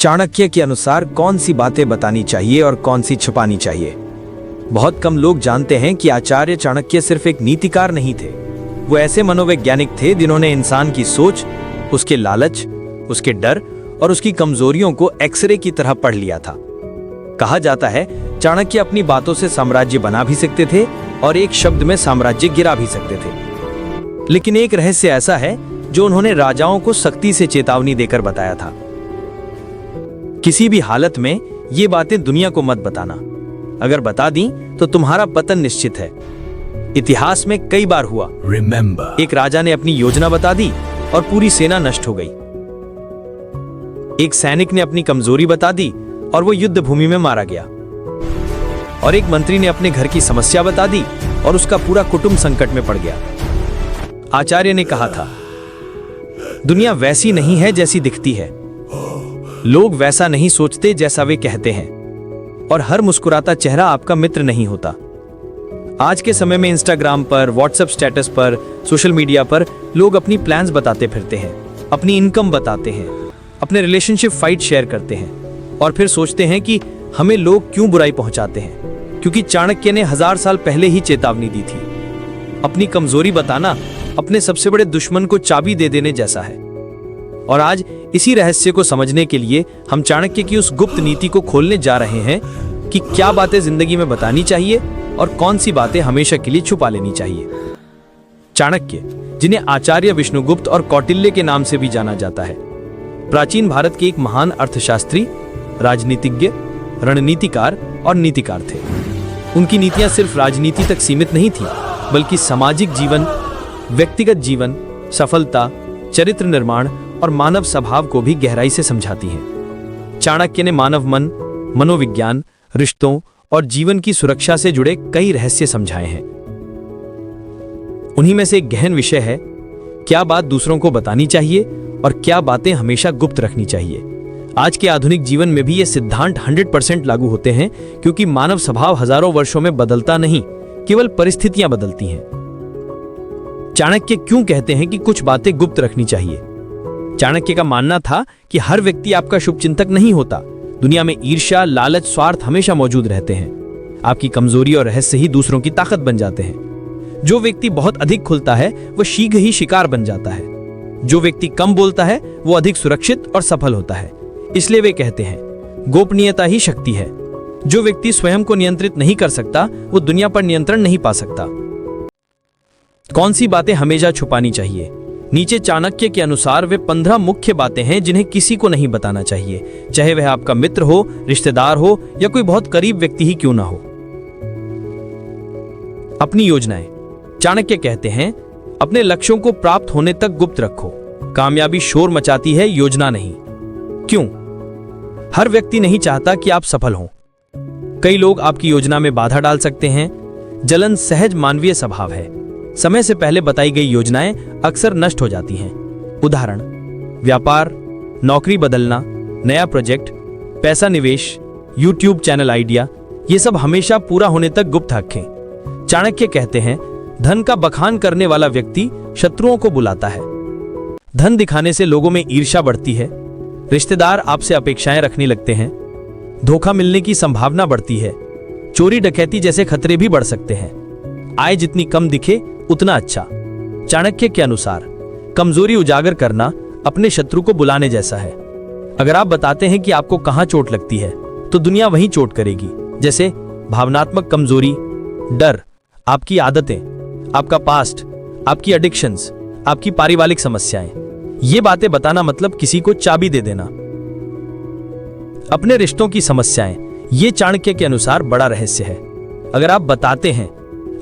चाणक्य के अनुसार कौन सी बातें बतानी चाहिए और कौन सी छुपानी चाहिए। बहुत कम लोग जानते हैं कि आचार्य चाणक्य सिर्फ एक नीतिकार नहीं थे, वो ऐसे मनोवैज्ञानिक थे जिन्होंने इंसान की सोच, उसके लालच, उसके डर और उसकी कमजोरियों को एक्सरे की तरह पढ़ लिया था। कहा जाता है चाणक्य अपनी बातों से साम्राज्य बना भी सकते थे और एक शब्द में साम्राज्य गिरा भी सकते थे। लेकिन एक रहस्य ऐसा है जो उन्होंने राजाओं को सख्ती से चेतावनी देकर बताया था, किसी भी हालत में ये बातें दुनिया को मत बताना, अगर बता दी तो तुम्हारा पतन निश्चित है। इतिहास में कई बार हुआ। Remember. एक राजा ने अपनी योजना बता दी और पूरी सेना नष्ट हो गई। एक सैनिक ने अपनी कमजोरी बता दी और वो युद्ध भूमि में मारा गया। और एक मंत्री ने अपने घर की समस्या बता दी और उसका पूरा कुटुंब संकट में पड़ गया। आचार्य ने कहा था, दुनिया वैसी नहीं है जैसी दिखती है, लोग वैसा नहीं सोचते जैसा वे कहते हैं, और हर मुस्कुराता चेहरा आपका मित्र नहीं होता। आज के समय में इंस्टाग्राम पर, व्हाट्सएप स्टेटस पर, सोशल मीडिया पर लोग अपनी प्लान्स बताते फिरते हैं, अपनी इनकम बताते हैं, अपने रिलेशनशिप फाइट शेयर करते हैं और फिर सोचते हैं कि हमें लोग क्यों बुराई पहुंचाते हैं, क्योंकि चाणक्य ने 1000 साल पहले ही चेतावनी दी थी। अपनी कमजोरी बताना अपने सबसे बड़े दुश्मन को चाबी दे देने जैसा है। और आज इसी रहस्य को समझने के लिए हम चाणक्य की उस गुप्त नीति को खोलने जा रहे हैं कि क्या बातें जिंदगी में बतानी चाहिए और कौन सी बातें हमेशा के लिए छुपा लेनी चाहिए। चाणक्य, जिन्हें आचार्य विष्णुगुप्त और कौटिल्य के नाम से भी जाना जाता है, प्राचीन भारत के एक महान अर्थशास्त्री, राजनीतिज्ञ, रणनीतिकार और नीतिकार थे। उनकी नीतियां सिर्फ राजनीति तक सीमित नहीं थी, बल्कि सामाजिक जीवन, व्यक्तिगत जीवन, सफलता, चरित्र निर्माण और मानव स्वभाव को भी गहराई से समझाती हैं। चाणक्य ने मानव मन, मनोविज्ञान, रिश्तों और जीवन की सुरक्षा से जुड़े कई रहस्य समझाए हैं। उन्हीं में से एक गहन विषय है, क्या बात दूसरों को बतानी चाहिए और क्या बातें हमेशा गुप्त रखनी चाहिए। आज के आधुनिक जीवन में भी ये सिद्धांत 100% लागू होते हैं, क्योंकि मानव स्वभाव हजारों वर्षों में बदलता नहीं, केवल परिस्थितियां बदलती हैं। चाणक्य क्यों कहते हैं कि कुछ बातें गुप्त रखनी चाहिए? चाणक्य का मानना था कि हर व्यक्ति आपका शुभचिंतक नहीं होता। दुनिया में ईर्ष्या, लालच, स्वार्थ हमेशा मौजूद रहते हैं। आपकी कमजोरी और रहस्य ही दूसरों की ताकत बन जाते हैं। जो व्यक्ति बहुत अधिक खुलता है वह शीघ्र ही शिकार बन जाता है। जो व्यक्ति कम बोलता है वो अधिक सुरक्षित और सफल होता है। इसलिए वे कहते हैं, गोपनीयता ही शक्ति है। जो व्यक्ति स्वयं को नियंत्रित नहीं कर सकता वो दुनिया पर नियंत्रण नहीं पा सकता। कौन सी बातें हमेशा छुपानी चाहिए? नीचे चाणक्य के अनुसार वे 15 मुख्य बातें हैं जिन्हें किसी को नहीं बताना चाहिए, चाहे वह आपका मित्र हो, रिश्तेदार हो या कोई बहुत करीब व्यक्ति ही क्यों ना हो। अपनी योजनाएं। चाणक्य कहते हैं, अपने लक्ष्यों को प्राप्त होने तक गुप्त रखो। कामयाबी शोर मचाती है, योजना नहीं। क्यों? हर व्यक्ति नहीं चाहता कि आप सफल हों। कई लोग आपकी योजना में बाधा डाल सकते हैं। जलन सहज मानवीय स्वभाव है। समय से पहले बताई गई योजनाएं अक्सर नष्ट हो जाती हैं। उदाहरण, व्यापार, नौकरी बदलना, नया प्रोजेक्ट, पैसा निवेश, यूट्यूब चैनल आइडिया, ये सब हमेशा पूरा होने तक गुप्त रखें। चाणक्य कहते हैं, धन का बखान करने वाला व्यक्ति शत्रुओं को बुलाता है। धन दिखाने से लोगों में ईर्ष्या बढ़ती है। रिश्तेदार आपसे अपेक्षाएं रखने लगते हैं। धोखा मिलने की संभावना बढ़ती है। चोरी डकैती जैसे खतरे भी बढ़ सकते हैं। आय जितनी कम दिखे उतना अच्छा। चाणक्य के अनुसार कमजोरी उजागर करना अपने शत्रु को बुलाने जैसा है। अगर आप बताते हैं कि आपको कहां चोट लगती है तो दुनिया वहीं चोट करेगी। जैसे भावनात्मक कमजोरी, डर, आपकी आदतें, आपका पास्ट, आपकी एडिक्शंस, आपकी पारिवारिक समस्याएं। ये बातें बताना मतलब किसी को चाबी दे देना। अपने रिश्तों की समस्याएं, ये चाणक्य के अनुसार बड़ा रहस्य है। अगर आप बताते हैं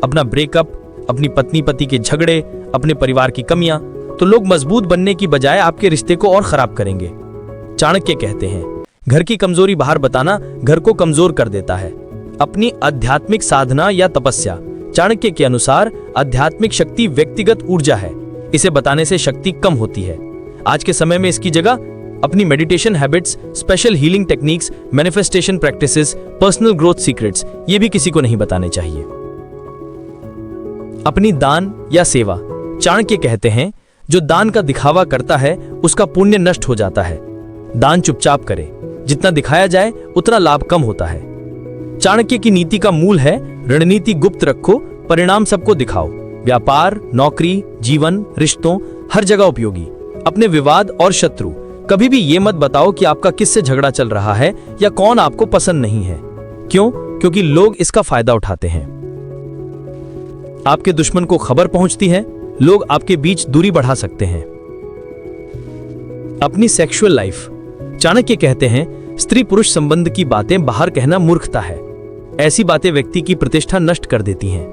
अपना ब्रेकअप, अपनी पत्नी पति के झगड़े, अपने परिवार की कमियां, तो लोग मजबूत बनने की बजाय आपके रिश्ते को और खराब करेंगे। चाणक्य कहते हैं, घर की कमजोरी बाहर बताना घर को कमजोर कर देता है। अपनी आध्यात्मिक साधना या तपस्या। चाणक्य के अनुसार आध्यात्मिक शक्ति व्यक्तिगत ऊर्जा है। इसे बताने से शक्ति कम होती है। आज के समय में इसकी जगह अपनी meditation habits, special healing techniques, manifestation practices, personal growth secrets, ये भी किसी को नहीं बताने चाहिए। अपनी दान या सेवा। चाणक्य कहते हैं, जो दान का दिखावा करता है उसका पुण्य नष्ट हो जाता है। दान चुपचाप करें, जितना दिखाया जाए उतना लाभ कम होता है। चाणक्य की नीति का मूल है रणनीति गुप्त रखो, परिणाम सबको दिखाओ। व्यापार, नौकरी, जीवन, रिश्तों, हर जगह उपयोगी। अपने विवाद और शत्रु कभी भी ये मत बताओ कि आपका किससे झगड़ा चल रहा है या कौन आपको पसंद नहीं है। क्यों? क्योंकि लोग इसका फायदा उठाते हैं। आपके दुश्मन को खबर पहुंचती है, लोग आपके बीच दूरी बढ़ा सकते हैं। अपनी सेक्सुअल लाइफ। चाणक्य कहते हैं स्त्री पुरुष संबंध की बातें बाहर कहना मूर्खता है। ऐसी बातें व्यक्ति की प्रतिष्ठा नष्ट कर देती हैं।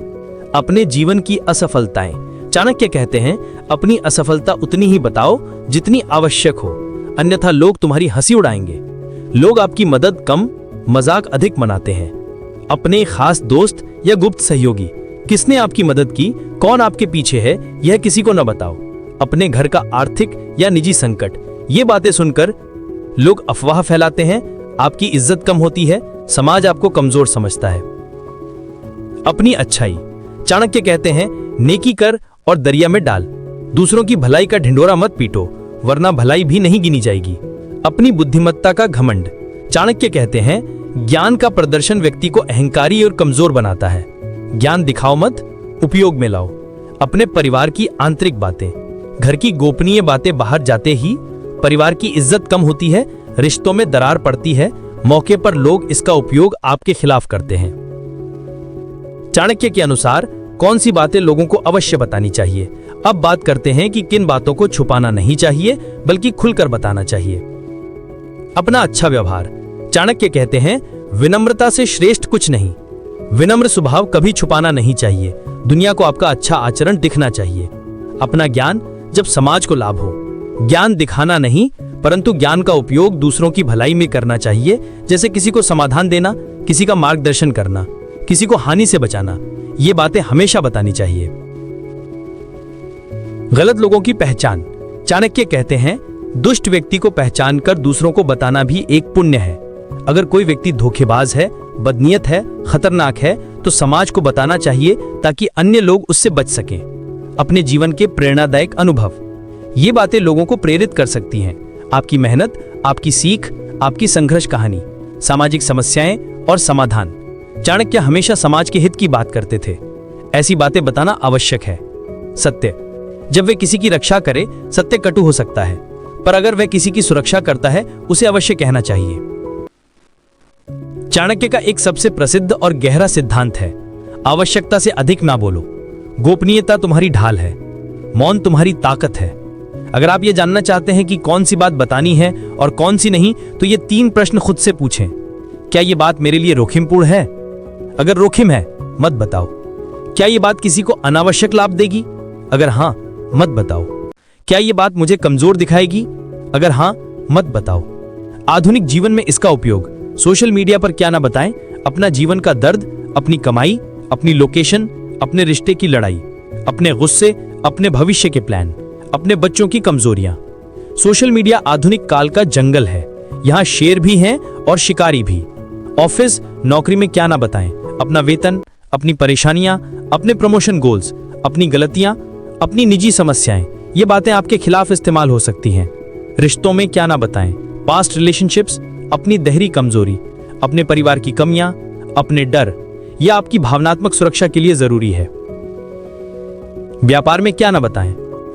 अपने जीवन की असफलताएं। चाणक्य कहते हैं अपनी असफलता उतनी ही बताओ जितनी आवश्यक हो, अन्यथा लोग तुम्हारी हंसी उड़ाएंगे। लोग आपकी मदद कम, मजाक अधिक मनाते हैं। अपने खास दोस्त या गुप्त सहयोगी। किसने आपकी मदद की, कौन आपके पीछे है, यह किसी को न बताओ। अपने घर का आर्थिक या निजी संकट। ये बातें सुनकर लोग अफवाह फैलाते हैं, आपकी इज्जत कम होती है, समाज आपको कमजोर समझता है। अपनी अच्छाई। चाणक्य कहते हैं नेकी कर और दरिया में डाल। दूसरों की भलाई का ढिंढोरा मत पीटो, वरना भलाई भी नहीं गिनी जाएगी। अपनी बुद्धिमत्ता का घमंड। चाणक्य कहते हैं ज्ञान का प्रदर्शन व्यक्ति को अहंकारी और कमजोर बनाता है। ज्ञान दिखाओ मत, उपयोग में लाओ। अपने परिवार की आंतरिक बातें। घर की गोपनीय बातें बाहर जाते ही परिवार की इज्जत कम होती है, रिश्तों में दरार पड़ती है, मौके पर लोग इसका उपयोग आपके खिलाफ करते हैं। चाणक्य के अनुसार कौन सी बातें लोगों को अवश्य बतानी चाहिए। अब बात करते हैं कि किन बातों को छुपाना नहीं चाहिए बल्कि खुलकर बताना चाहिए। अपना अच्छा व्यवहार। चाणक्य कहते हैं विनम्रता से श्रेष्ठ कुछ नहीं। विनम्र स्वभाव कभी छुपाना नहीं चाहिए। दुनिया को आपका अच्छा आचरण दिखना चाहिए। अपना ज्ञान जब समाज को लाभ हो। ज्ञान दिखाना नहीं, परंतु ज्ञान का उपयोग दूसरों की भलाई में करना चाहिए, जैसे किसी को समाधान देना, किसी का मार्गदर्शन करना, किसी को हानि से बचाना। ये बातें हमेशा बतानी चाहिए। गलत लोगों की पहचान। चाणक्य कहते हैं दुष्ट व्यक्ति को पहचान कर दूसरों को बताना भी एक पुण्य है। अगर कोई व्यक्ति धोखेबाज है, बदनीयत है, खतरनाक है, तो समाज को बताना चाहिए ताकि अन्य लोग उससे बच सकें। अपने जीवन के प्रेरणादायक अनुभव। ये बातें लोगों को प्रेरित कर सकती हैं। आपकी मेहनत, आपकी सीख, आपकी संघर्ष कहानी, सामाजिक समस्याएं और समाधान। चाणक्य हमेशा समाज के हित की बात करते थे। ऐसी बातें बताना आवश्यक है। सत्य। जब वे किसी की रक्षा करे, सत्य कटु हो सकता है, पर अगर वह किसी की सुरक्षा करता है, उसे अवश्य कहना चाहिए। चाणक्य का एक सबसे प्रसिद्ध और गहरा सिद्धांत है आवश्यकता से अधिक ना बोलो। गोपनीयता तुम्हारी ढाल है, मौन तुम्हारी ताकत है। अगर आप ये जानना चाहते हैं कि कौन सी बात बतानी है और कौन सी नहीं, तो ये 3 प्रश्न खुद से पूछें। क्या ये बात मेरे लिए जोखिमपूर्ण है? अगर जोखिम है, मत बताओ। क्या ये बात किसी को अनावश्यक लाभ देगी? अगर हां, मत बताओ। क्या ये बात मुझे कमजोर दिखाएगी? अगर हां, मत बताओ। आधुनिक जीवन में इसका उपयोग। सोशल मीडिया पर क्या ना बताएं, अपना जीवन का दर्द, अपनी कमाई, अपनी लोकेशन, अपने रिश्ते की लड़ाई, अपने गुस्से, अपने भविष्य के प्लान, अपने बच्चों की कमजोरियां। सोशल मीडिया आधुनिक काल का जंगल है। यहां शेर भी हैं और शिकारी भी। ऑफिस, नौकरी में क्या ना बताएं, अपना वेतन, अपनी परेशानियां, अपने प्रमोशन गोल्स, अपनी गलतियां, अपनी निजी समस्याएं। ये बातें आपके खिलाफ इस्तेमाल हो सकती हैं। रिश्तों में क्या ना बताएं, पास्ट रिलेशनशिप्स, अपनी गहरी कमजोरी, अपने परिवार की कमियां, अपने डर, यह आपकी भावनात्मक सुरक्षा के लिए जरूरी है। व्यापार में क्या ना बताएं,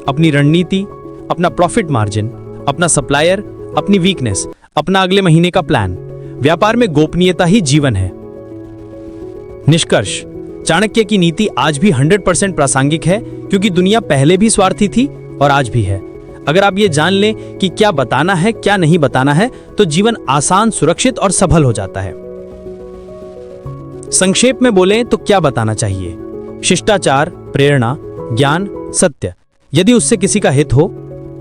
अपनी रणनीति, अपना प्रॉफिट मार्जिन, अपना सप्लायर, अपनी वीकनेस, अपना अगले महीने का प्लान। व्यापार में गोपनीयता ही जीवन है। निष्कर्ष। चाणक्य की नीति आज भी 100% प्रासंगिक है, क्योंकि दुनिया पहले भी स्वार्थी थी और आज भी है। अगर आप ये जान लें कि क्या बताना है, क्या नहीं बताना है, तो जीवन आसान, सुरक्षित और सफल हो जाता है। संक्षेप में बोलें तो क्या बताना चाहिए? शिष्टाचार, प्रेरणा, ज्ञान, सत्य। यदि उससे किसी का हित हो,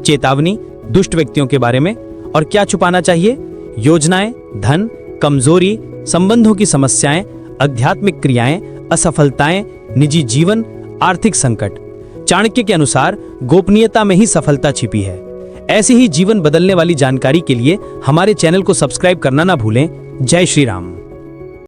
चेतावनी, दुष्ट व्यक्तियों के बारे में। और क्या छुपाना चाहिए? योजनाएं, धन, कमजोरी, संबंधों की समस्याएं, आध्यात्मिक क्रियाएं, असफलताएं, निजी जीवन, आर्थिक संकट। चाणक्य के अनुसार गोपनीयता में ही सफलता छिपी है। ऐसे ही जीवन बदलने वाली जानकारी के लिए हमारे चैनल को सब्सक्राइब करना ना भूलें। जय श्री राम।